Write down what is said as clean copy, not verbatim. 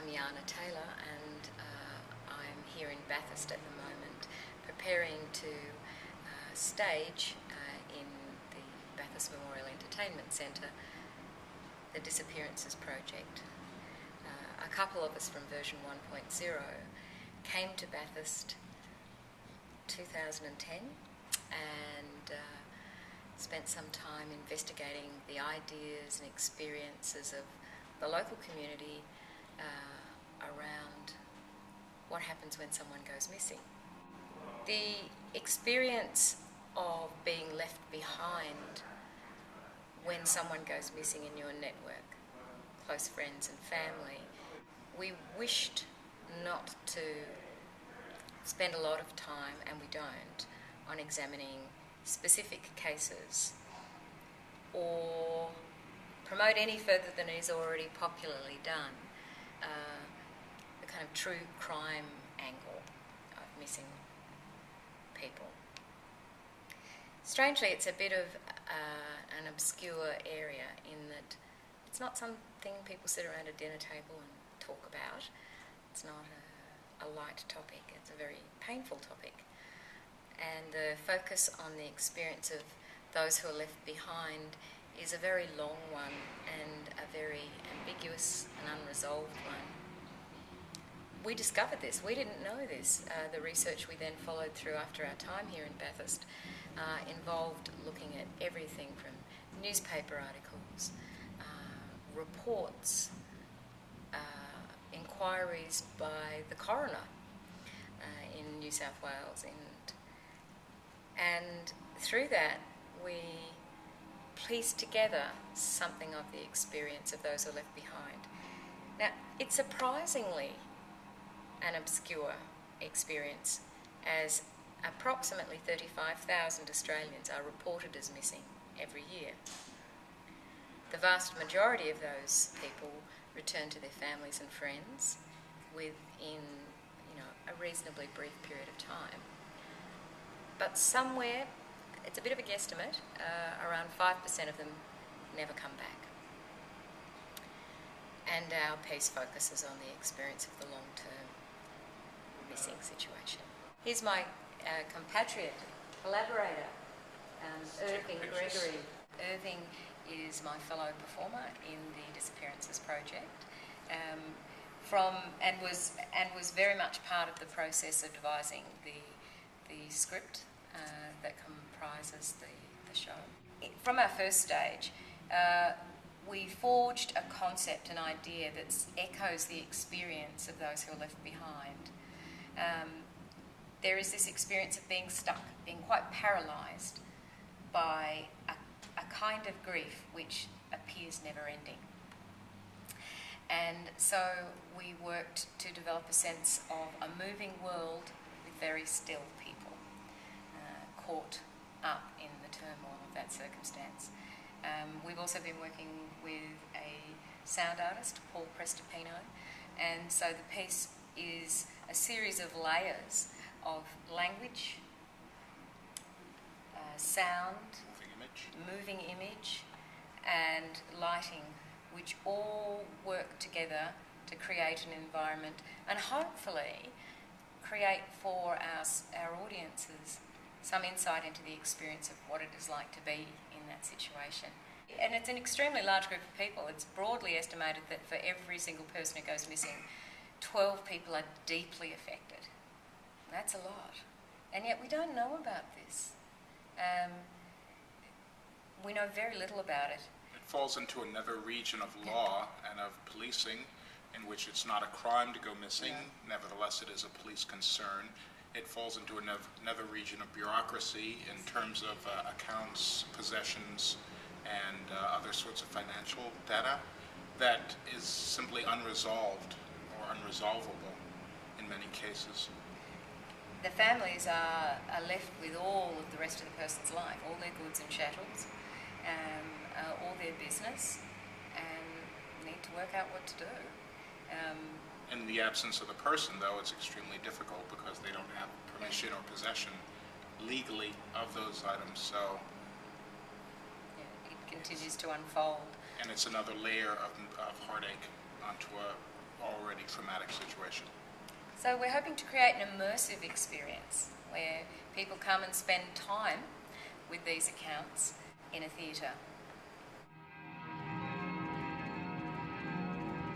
I'm Yana Taylor, and I'm here in Bathurst at the moment, preparing to stage in the Bathurst Memorial Entertainment Centre the Disappearances project. A couple of us from version 1.0 came to Bathurst 2010 and spent some time investigating the ideas and experiences of the local community around what happens when someone goes missing. The experience of being left behind when someone goes missing in your network, close friends and family, we wished not to spend a lot of time, and we don't, on examining specific cases or promote any further than is already popularly done the kind of true crime angle of missing people. Strangely, it's a bit of an obscure area in that it's not something people sit around a dinner table and talk about. It's not a light topic, it's a very painful topic. And the focus on the experience of those who are left behind is a very long one and a very ambiguous and unresolved one. We discovered this, we didn't know this. The research we then followed through after our time here in Bathurst involved looking at everything from newspaper articles, reports, inquiries by the coroner in New South Wales, and through that we pieced together something of the experience of those who are left behind. Now, it's surprisingly an obscure experience, as approximately 35,000 Australians are reported as missing every year. The vast majority of those people return to their families and friends within a reasonably brief period of time. But somewhere, it's a bit of a guesstimate, around 5% of them never come back. And our piece focuses on the experience of the long-term missing situation. Here's my compatriot, collaborator, Irving Gregory. Irving is my fellow performer in the Disappearances project, and was very much part of the process of devising the script that comprises the show. From our first stage, we forged a concept, an idea that echoes the experience of those who are left behind. There is this experience of being stuck, being quite paralysed by a kind of grief which appears never-ending. And so we worked to develop a sense of a moving world with very still people, caught up in the turmoil of that circumstance. We've also been working with a sound artist, Paul Prestopino, and so the piece is a series of layers of language, sound, moving image, and lighting, which all work together to create an environment and hopefully create for our audiences some insight into the experience of what it is like to be in that situation. And it's an extremely large group of people. It's broadly estimated that for every single person who goes missing, 12 people are deeply affected. That's a lot. And yet we don't know about this. We know very little about it. It falls into another region of law and of policing, in which it's not a crime to go missing. Nevertheless, it is a police concern. It falls into another region of bureaucracy in terms of accounts, possessions, and other sorts of financial data that is simply unresolved or unresolvable in many cases. The families are left with all of the rest of the person's life, all their goods and chattels, all their business, and need to work out what to do. In the absence of the person, though, it's extremely difficult because they don't have permission or possession legally of those items, so... Yeah, it continues to unfold. And it's another layer of heartache onto a already already traumatic situation. So we're hoping to create an immersive experience where people come and spend time with these accounts in a theatre.